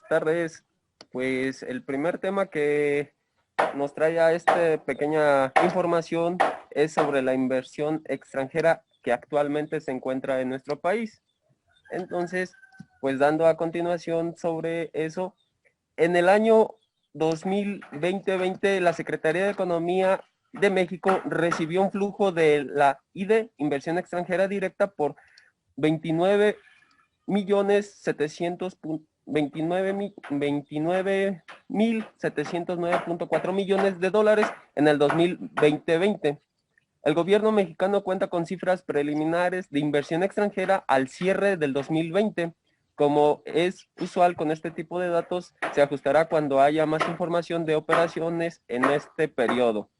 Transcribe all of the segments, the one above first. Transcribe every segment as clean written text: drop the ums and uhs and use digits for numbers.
tardes. Pues el primer tema que nos trae a esta pequeña información es sobre la inversión extranjera que actualmente se encuentra en nuestro país. Entonces, pues dando a continuación sobre eso, en el año 2020, la Secretaría de Economía de México recibió un flujo de la IDE, inversión extranjera directa, por 29 millones 29.709.4 millones de dólares en el 2020. El gobierno mexicano cuenta con cifras preliminares de inversión extranjera al cierre del 2020. Como es usual con este tipo de datos, se ajustará cuando haya más información de operaciones en este periodo.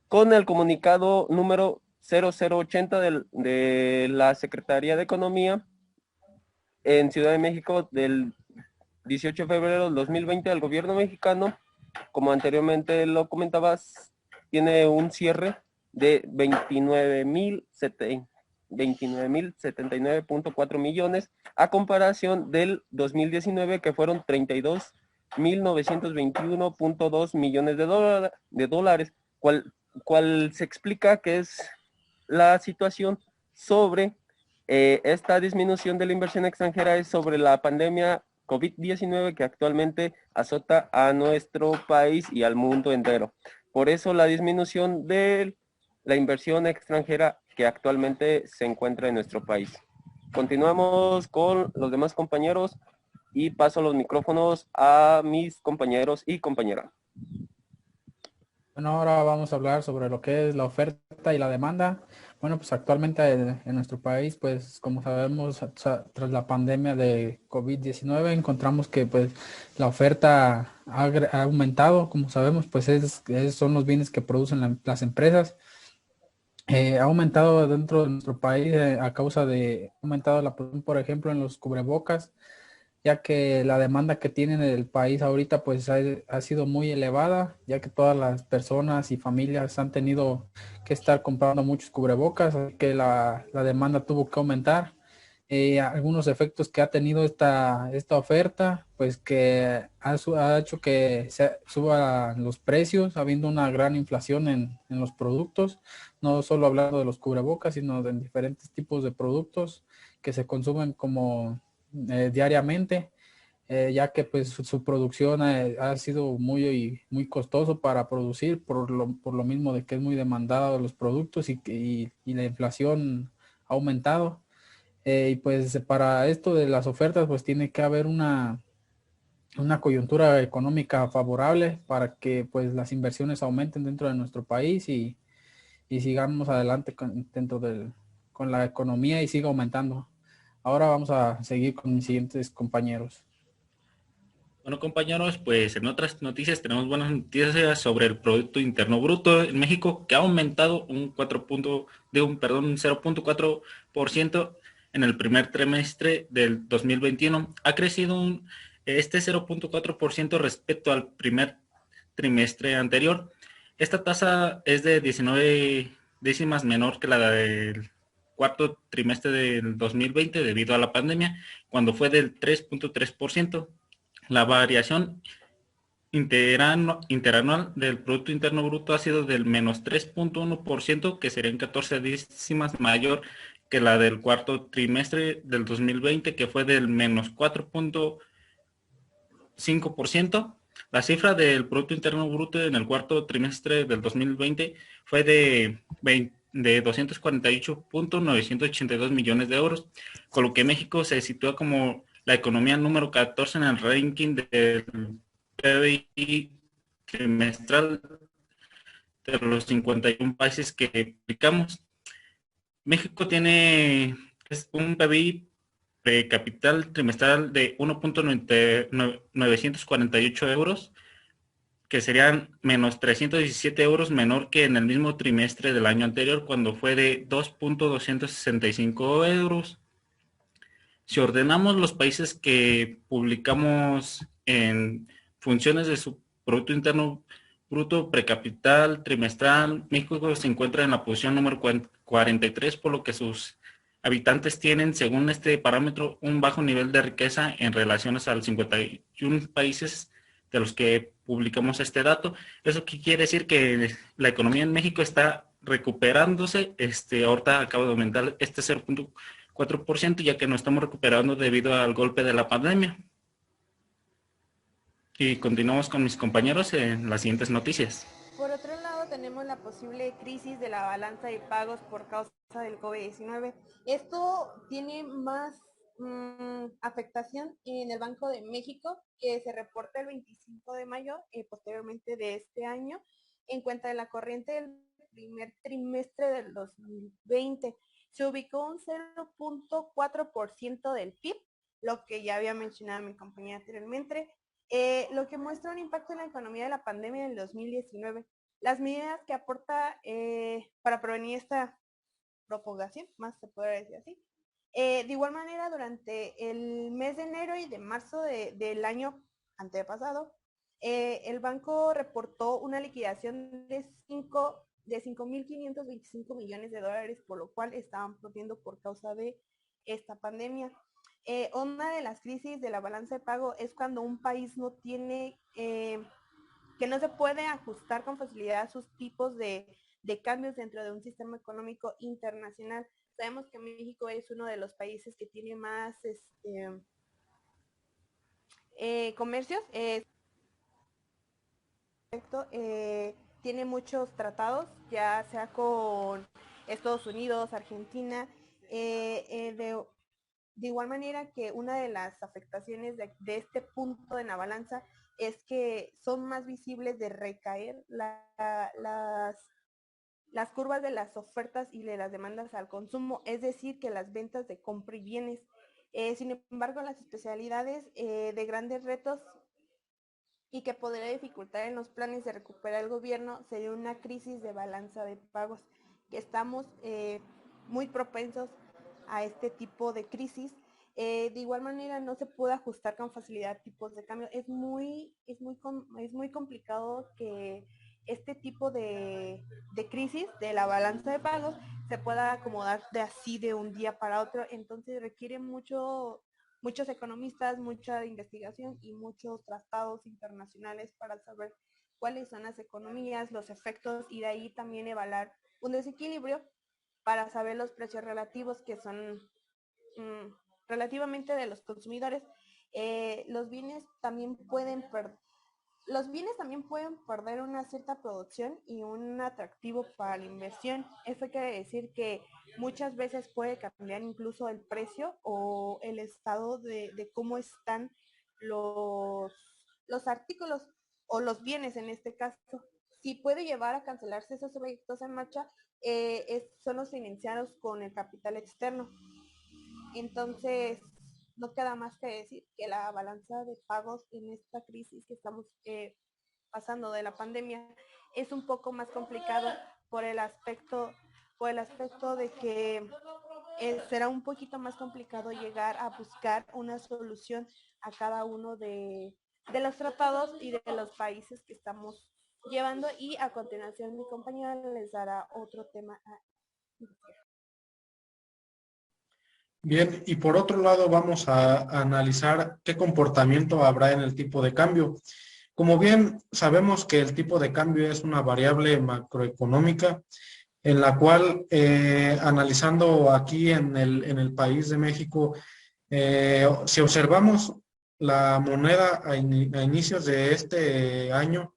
Con el comunicado número 0080 de la Secretaría de Economía en Ciudad de México del 18 de febrero del 2020, el gobierno mexicano, como anteriormente lo comentabas, tiene un cierre de 29.079.4 millones a comparación del 2019, que fueron 32.921.2 millones de dólares, cual se explica que es la situación sobre esta disminución de la inversión extranjera es sobre la pandemia COVID-19 que actualmente azota a nuestro país y al mundo entero. Por eso la disminución de la inversión extranjera que actualmente se encuentra en nuestro país. Continuamos con los demás compañeros y paso los micrófonos a mis compañeros y compañeras. Bueno, ahora vamos a hablar sobre lo que es la oferta y la demanda. Bueno, pues actualmente en nuestro país, pues como sabemos, tras la pandemia de COVID-19, encontramos que pues la oferta ha aumentado. Como sabemos, pues son los bienes que producen las empresas. Ha aumentado dentro de nuestro país a causa de, ha aumentado la producción, por ejemplo, en los cubrebocas, ya que la demanda que tiene el país ahorita pues ha sido muy elevada, ya que todas las personas y familias han tenido que estar comprando muchos cubrebocas, así que la demanda tuvo que aumentar. Algunos efectos que ha tenido esta oferta, pues que ha hecho que suban los precios, habiendo una gran inflación en los productos, no solo hablando de los cubrebocas, sino de diferentes tipos de productos que se consumen como diariamente, ya que pues su producción ha sido muy costoso para producir por lo mismo de que es muy demandado los productos y la inflación ha aumentado. Y pues para esto de las ofertas pues tiene que haber una coyuntura económica favorable para que pues las inversiones aumenten dentro de nuestro país y sigamos adelante con la economía y siga aumentando. Ahora vamos a seguir con mis siguientes compañeros. Bueno, compañeros, pues en otras noticias tenemos buenas noticias sobre el Producto Interno Bruto en México, que ha aumentado un 0.4% en el primer trimestre del 2021. Ha crecido este 0.4% respecto al primer trimestre anterior. Esta tasa es de 19 décimas menor que la del cuarto trimestre del 2020 debido a la pandemia, cuando fue del 3.3%. La variación interanual del Producto Interno Bruto ha sido del menos 3.1%, que serían 14 décimas mayor que la del cuarto trimestre del 2020, que fue del menos 4.5%. La cifra del Producto Interno Bruto en el cuarto trimestre del 2020 fue de 248.982 millones de euros, con lo que México se sitúa como la economía número 14 en el ranking del PBI trimestral de los 51 países que aplicamos. México tiene un PBI capital trimestral de 1.948 euros, que serían menos 317 euros menor que en el mismo trimestre del año anterior, cuando fue de 2.265 euros. Si ordenamos los países que publicamos en funciones de su Producto Interno Bruto precapital trimestral, México se encuentra en la posición número 43, por lo que sus habitantes tienen, según este parámetro, un bajo nivel de riqueza en relación a los 51 países de los que publicamos este dato. ¿Eso qué quiere decir? Que la economía en México está recuperándose. Ahorita acaba de aumentar este 0.4%, ya que nos estamos recuperando debido al golpe de la pandemia. Y continuamos con mis compañeros en las siguientes noticias. Por otro lado, tenemos la posible crisis de la balanza de pagos por causa del COVID-19. Esto tiene más afectación en el Banco de México, que se reporta el 25 de mayo, posteriormente de este año, en cuenta de la corriente del primer trimestre del 2020. Se ubicó un 0.4% del PIB, lo que ya había mencionado mi compañera anteriormente, lo que muestra un impacto en la economía de la pandemia del 2019. Las medidas que aporta para prevenir esta propagación, más se puede decir así. De igual manera, durante el mes de enero y de marzo del año antepasado, el banco reportó una liquidación de 5.525 millones de dólares, por lo cual estaban perdiendo por causa de esta pandemia. Una de las crisis de la balanza de pago es cuando un país no tiene, que no se puede ajustar con facilidad sus tipos de cambios dentro de un sistema económico internacional. Sabemos que México es uno de los países que tiene más comercios. Tiene muchos tratados, ya sea con Estados Unidos, Argentina, de igual manera que una de las afectaciones de este punto en la balanza es que son más visibles de recaer las curvas de las ofertas y de las demandas al consumo, es decir, que las ventas de compra y bienes. Sin embargo, las especialidades de grandes retos y que podría dificultar en los planes de recuperar el gobierno sería una crisis de balanza de pagos, que estamos muy propensos a este tipo de crisis. De igual manera no se puede ajustar con facilidad tipos de cambio. Es muy complicado que este tipo de crisis de la balanza de pagos se pueda acomodar de así de un día para otro. Entonces requiere muchos economistas, mucha investigación y muchos tratados internacionales para saber cuáles son las economías, los efectos, y de ahí también evaluar un desequilibrio para saber los precios relativos que son relativamente de los consumidores. Los bienes también pueden perder una cierta producción y un atractivo para la inversión. Eso quiere decir que muchas veces puede cambiar incluso el precio o el estado de cómo están los artículos o los bienes en este caso. Si puede llevar a cancelarse esos proyectos en marcha, son los financiados con el capital externo. Entonces, no queda más que decir que la balanza de pagos en esta crisis que estamos pasando de la pandemia es un poco más complicado por el aspecto de que será un poquito más complicado llegar a buscar una solución a cada uno de los tratados y de los países que estamos llevando. Y a continuación mi compañera les dará otro tema a investigar. Bien, y por otro lado vamos a analizar qué comportamiento habrá en el tipo de cambio. Como bien sabemos que el tipo de cambio es una variable macroeconómica en la cual, analizando aquí en el país de México, si observamos la moneda a inicios de este año,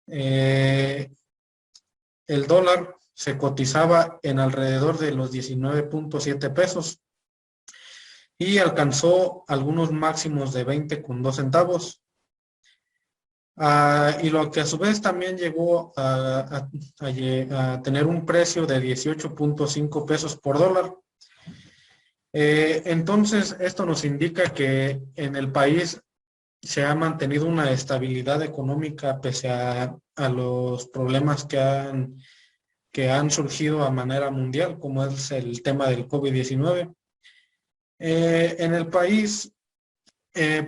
el dólar se cotizaba en alrededor de los 19.7 pesos y alcanzó algunos máximos de 20.2 centavos. Y lo que a su vez también llegó a tener un precio de 18.5 pesos por dólar. Entonces, esto nos indica que en el país se ha mantenido una estabilidad económica pese a los problemas que han surgido a manera mundial, como es el tema del COVID-19. En el país,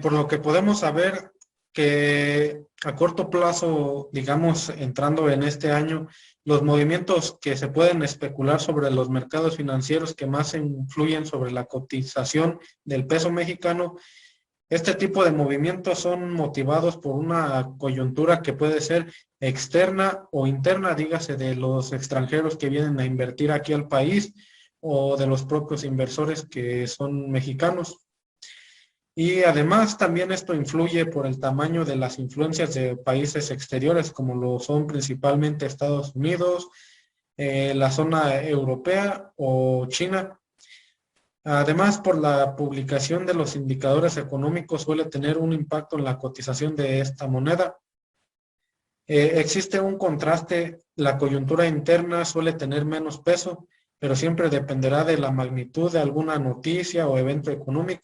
por lo que podemos saber, que a corto plazo, digamos, entrando en este año, los movimientos que se pueden especular sobre los mercados financieros que más influyen sobre la cotización del peso mexicano, este tipo de movimientos son motivados por una coyuntura que puede ser externa o interna, dígase, de los extranjeros que vienen a invertir aquí al país o de los propios inversores que son mexicanos. Y además también esto influye por el tamaño de las influencias de países exteriores, como lo son principalmente Estados Unidos, la zona europea o China. Además, por la publicación de los indicadores económicos suele tener un impacto en la cotización de esta moneda. Existe un contraste, la coyuntura interna suele tener menos peso, pero siempre dependerá de la magnitud de alguna noticia o evento económico